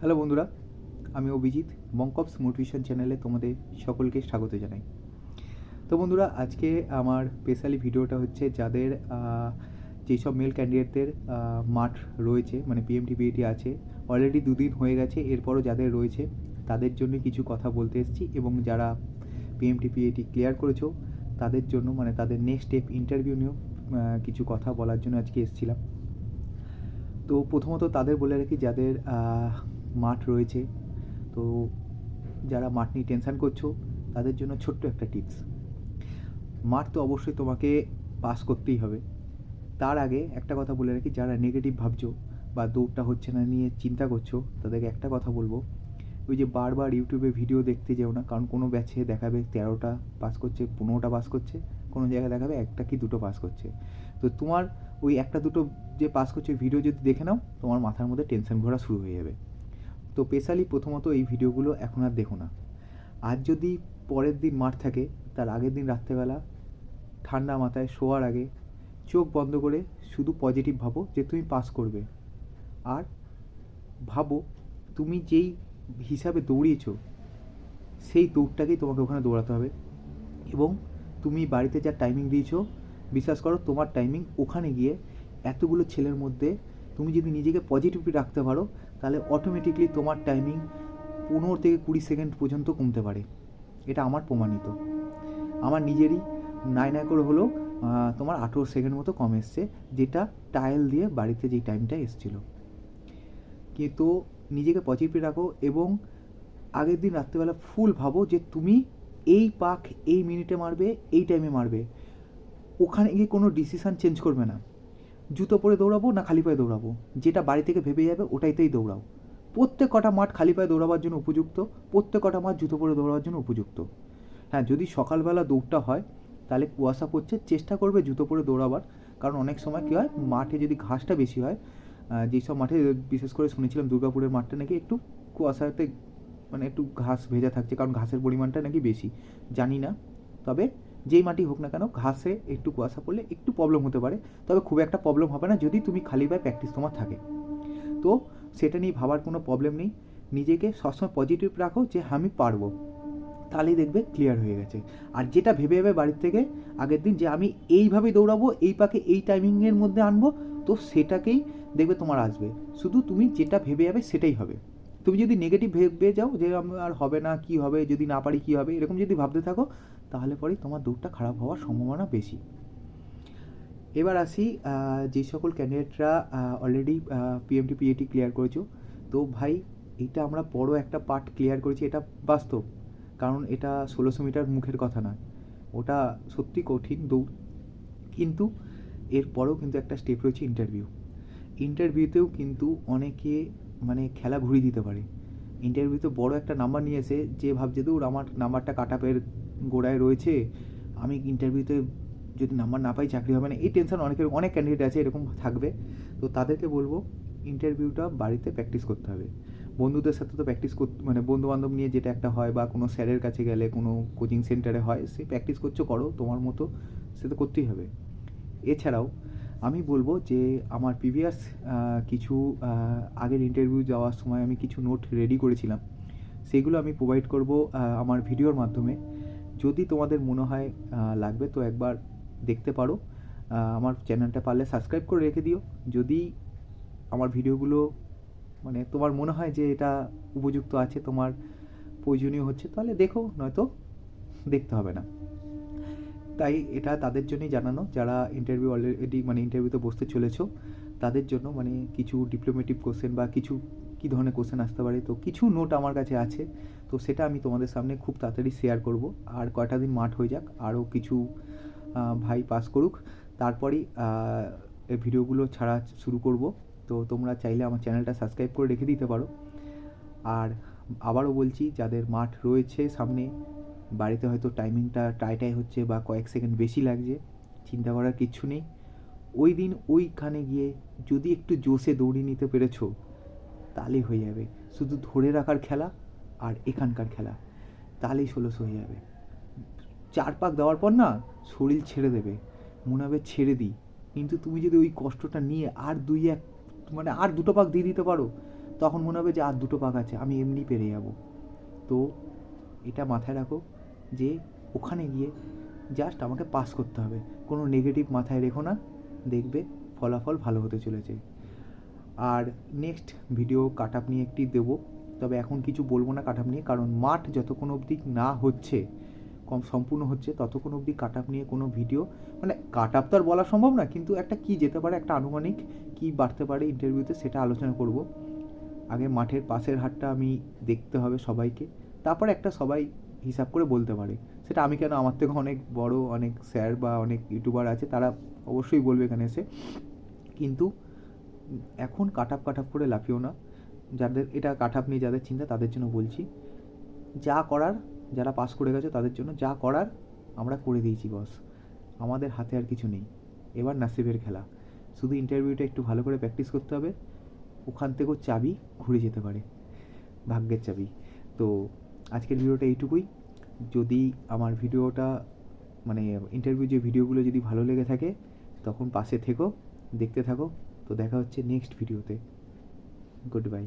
Hello বন্ধুরা, আমি Abhijit মঙ্কপস motivation চ্যানেলে তোমাদের সকলকে স্বাগত জানাই। তো বন্ধুরা, আজকে আমার স্পেশালি ভিডিওটা হচ্ছে যাদের যেসব মেল ক্যান্ডিডেটদের মাঠ রয়েছে, মানে পিএমটিপিএটি আছে, অলরেডি 2 দিন হয়ে গেছে, এরপরও যাদের রয়েছে তাদের জন্য কিছু কথা বলতে এসেছি। এবং যারা পিএমটিপিএটি ক্লিয়ার করেছো তাদের জন্য, মানে তাদের নেক্সট স্টেপ ইন্টারভিউ নিয়েও কিছু কথা বলার জন্য আজকে এসেছিলাম। তো প্রথমত তাদের বলে রাখি যাদের মাঠ রয়েছে, তো যারা মাঠ নিয়ে টেনশান করছো তাদের জন্য ছোট্ট একটা টিপস। মাঠ তো অবশ্যই তোমাকে পাস করতেই হবে। তার আগে একটা কথা বলে রাখি, যারা নেগেটিভ ভাবছো বা দৌড়টা হচ্ছে না নিয়ে চিন্তা করছো তাদেরকে একটা কথা বলবো, ওই যে বারবার ইউটিউবে ভিডিও দেখতে যেও না। কারণ কোনো ব্যাচে দেখাবে 13টা পাস করছে, 15টা পাস করছে, কোনো জায়গায় দেখাবে 1টা কি 2টো পাস করছে। তো তোমার ওই 1টা 2টো যে পাস করছে ভিডিও যদি দেখে নাও, তোমার মাথার মধ্যে টেনশন ঘোরা শুরু হয়ে যাবে। তো স্পেশালি প্রথমত এই ভিডিওগুলো এখন আর দেখো না। আর যদি পরের দিন মাঠ থাকে, তার আগের দিন রাত্রেবেলা ঠান্ডা মাথায় শোয়ার আগে চোখ বন্ধ করে শুধু পজিটিভ ভাবো যে তুমি পাস করবে। আর ভাবো তুমি যেই হিসাবে দৌড়িয়েছো সেই দৌড়টাকেই তোমাকে ওখানে দৌড়াতে হবে। এবং তুমি বাড়িতে যা টাইমিং দিয়েছো, বিশ্বাস করো তোমার টাইমিং ওখানে গিয়ে এতগুলো ছেলের মধ্যে তুমি যদি নিজেকে পজিটিভলি রাখতে পারো, তাহলে অটোমেটিকলি তোমার টাইমিং 15 থেকে 20 সেকেন্ড পর্যন্ত কমতে পারে। এটা আমার প্রমাণিত, আমার নিজেরই নাই করে হলেও তোমার 18 সেকেন্ড মতো কম এসছে, যেটা ট্রায়াল দিয়ে বাড়িতে যেই টাইমটা এসেছিলো। কিন্তু নিজেকে পজিটিভ রাখো এবং আগের দিন রাত্রেবেলা ফুল ভাবো যে তুমি এই পাক এই মিনিটে মারবে, এই টাইমে মারবে। ওখানে গিয়ে কোনো ডিসিশান চেঞ্জ করবে না, জুতো পরে দৌড়াবো না খালি পায়ে দৌড়াবো, যেটা বাড়ি থেকে ভেবে যাবে ওটাইতেই দৌড়াও। প্রত্যেক কটা মাঠ খালি পায়ে দৌড়াবার জন্য উপযুক্ত, প্রত্যেক কটা মাঠ জুতো পরে দৌড়াবার জন্য উপযুক্ত। হ্যাঁ, যদি সকালবেলা দৌড়টা হয় তাহলে কুয়াশা পড়ছে, চেষ্টা করবে জুতো পরে দৌড়াবার। কারণ অনেক সময় কী হয়, মাঠে যদি ঘাসটা বেশি হয়, যেসব মাঠে বিশেষ করে শুনেছিলাম দুর্গাপুরের মাঠটা নাকি একটু কুয়াশাতে, মানে একটু ঘাস ভেজা থাকছে, কারণ ঘাসের পরিমাণটা নাকি বেশি, জানি না। তবে যেই মাটি হোক না কেন, ঘাসে একটু কুয়াশা পড়লে একটু প্রবলেম হতে পারে, তবে খুব একটা প্রবলেম হবে না যদি তুমি খালি পায়ে প্র্যাকটিস তোমার থাকে। তো সেটা নিয়ে ভাবার কোনো প্রবলেম নেই, নিজেকে সবসময় পজিটিভ রাখো যে আমি পারবো, তাহলেই দেখবে ক্লিয়ার হয়ে গেছে। আর যেটা ভেবে যাবে বাড়ির থেকে আগের দিন যে আমি এইভাবেই দৌড়াবো, এই পাকে এই টাইমিংয়ের মধ্যে আনবো, তো সেটাকেই দেখবে তোমার আসবে। শুধু তুমি যেটা ভেবে যাবে সেটাই হবে। তুমি যদি নেগেটিভ ভেবে যাও যে আর হবে না, কি হবে, যদি না পারি কি হবে, এরকম যদি ভাবতে থাকো, তাহলে পরেই তোমার দৌড়টা খারাপ হওয়ার সম্ভাবনা বেশি। এবার আসি যে সকল ক্যান্ডিডেটরা অলরেডি পিএমটি ক্লিয়ার করেছো। তো ভাই, এইটা আমরা বড় একটা পার্ট ক্লিয়ার করেছি, এটা বাস্তব। কারণ এটা 1600 মিটার মুখের কথা নয়, ওটা সত্যি কঠিন দৌড়। কিন্তু এরপরেও কিন্তু একটা স্টেপ রয়েছে ইন্টারভিউ। ইন্টারভিউতেও কিন্তু অনেকে মানে খেলা ঘুরিয়ে দিতে পারে। ইন্টারভিউতে বড় একটা নাম্বার নিয়ে এসে যে ভাবছে দূর আমার নাম্বারটা কাট আপের গোড়ায় রয়েছে, আমি ইন্টারভিউতে যদি নাম্বার না পাই চাকরি হবে না, এই টেনশন অনেক ক্যান্ডিডেট আছে এরকম থাকবে। তো তাদেরকে বলবো ইন্টারভিউটা বাড়িতে প্র্যাকটিস করতে হবে। বন্ধুদের সাথে তো প্র্যাকটিস মানে বন্ধুবান্ধব নিয়ে যেটা একটা হয়, বা কোনো স্যারের কাছে গেলে, কোনো কোচিং সেন্টারে হয়, সে প্র্যাকটিস করছো করো তোমার মতো, সে তো করতেই হবে। এছাড়াও আমি বলবো যে আমার প্রিভিয়াস কিছু আগের ইন্টারভিউ যাওয়ার সময় আমি কিছু নোট রেডি করেছিলাম, সেগুলো আমি প্রোভাইড করব আমার ভিডিওর মাধ্যমে। যদি তোমাদের মনে হয় লাগবে তো একবার দেখতে পারো। আমার চ্যানেলটা পারলে সাবস্ক্রাইব করে রেখে দিও। যদি আমার ভিডিওগুলো মানে তোমার মনে হয় যে এটা উপযুক্ত আছে, তোমার প্রয়োজনীয় হচ্ছে, তাহলে দেখো, নয়তো দেখতে হবে না। তাই এটা তাদের জন্যই জানানো যারা ইন্টারভিউ অলরেডি, মানে ইন্টারভিউতে বসতে চলেছো তাদের জন্য, মানে কিছু ডিপ্লোমেটিক কোশ্চেন বা কিছু কী ধরনের কোশ্চেন আসতে পারে, তো কিছু নোট আমার কাছে আছে, তো সেটা আমি তোমাদের সামনে খুব তাড়াতাড়ি শেয়ার করব। আর কয়টা দিন মাঠ হয়ে যাক, আরও কিছু ভাই পাস করুক, তারপরেই এই ভিডিওগুলো ছাড়া শুরু করব। তো তোমরা চাইলে আমার চ্যানেলটা সাবস্ক্রাইব করে রেখে দিতে পারো। আর আবারও বলছি, যাদের মাঠ রয়েছে সামনে, বাড়িতে হয়তো টাইমিংটা টাই হচ্ছে বা কয়েক সেকেন্ড বেশি লাগছে, চিন্তা করার কিচ্ছু নেই। ওই দিন ওইখানে গিয়ে যদি একটু জোশে দৌড়িয়ে নিতে পেরেছো তাহলেই হয়ে যাবে। শুধু ধরে রাখার খেলা আর এখানকার খেলা, তাহলেই 1600 হয়ে যাবে। 4 পাক দেওয়ার পর না শরীর ছেড়ে দেবে, মনে হবে ছেড়ে দিই। কিন্তু তুমি যদি ওই কষ্টটা নিয়ে আর 2-1 মানে আর 2টো পাক দিয়ে দিতে পারো, তখন মনে হবে যে আর 2টো পাক আছে, আমি এমনি পেরে যাব। তো এটা মাথায় রাখো যে ওখানে গিয়ে জাস্ট আমাকে পাস করতে হবে, কোনো নেগেটিভ মাথায় রেখো না, দেখবে ফলাফল ভালো হতে চলেছে। আর নেক্সট ভিডিও কাট আপ নিয়ে একটি দেবো, তবে এখন কিছু বলবো না কাট আপ নিয়ে, কারণ মাঠ যতক্ষণ অবধি না হচ্ছে, সম্পূর্ণ হচ্ছে, ততক্ষণ অবধি কাট আপ নিয়ে কোনো ভিডিও, মানে কাট আপ তো আর বলা সম্ভব না, কিন্তু একটা কি যেতে পারে, একটা আনুমানিক কি বাড়তে পারে ইন্টারভিউতে, সেটা আলোচনা করব। আগে মাঠের পাশের হাটটা আমি দেখতে হবে সবাইকে, তারপর একটা সবাই হিসাব করে বলতে পারে। সেটা আমি কেন, আমার থেকে অনেক বড় অনেক স্যার বা অনেক ইউটিউবার আছে, তারা অবশ্যই বলবে এখানে এসে। কিন্তু এখন কাট আপ করে লাফিও না। যাদের এটা কাট আপ নিয়ে যাদের চিন্তা, তাদের জন্য বলছি, যা করার, যারা পাস করে গেছে তাদের জন্য যা করার আমরা করে দিয়েছি বস, আমাদের হাতে আর কিছু নেই। এবার নাসিবের খেলা, শুধু ইন্টারভিউটা একটু ভালো করে প্র্যাকটিস করতে হবে, ওখান থেকেও চাবি ঘুরে যেতে পারে, ভাগ্যের চাবি। তো আজকের ভিডিওটা এইটুকুই। যদি আমার ভিডিওটা, মানে ইন্টারভিউ যে ভিডিওগুলো যদি ভালো লেগে থাকে, তখন পাশে থেকো, দেখতে থাকো। তো দেখা হচ্ছে নেক্সট ভিডিওতে। Good bye.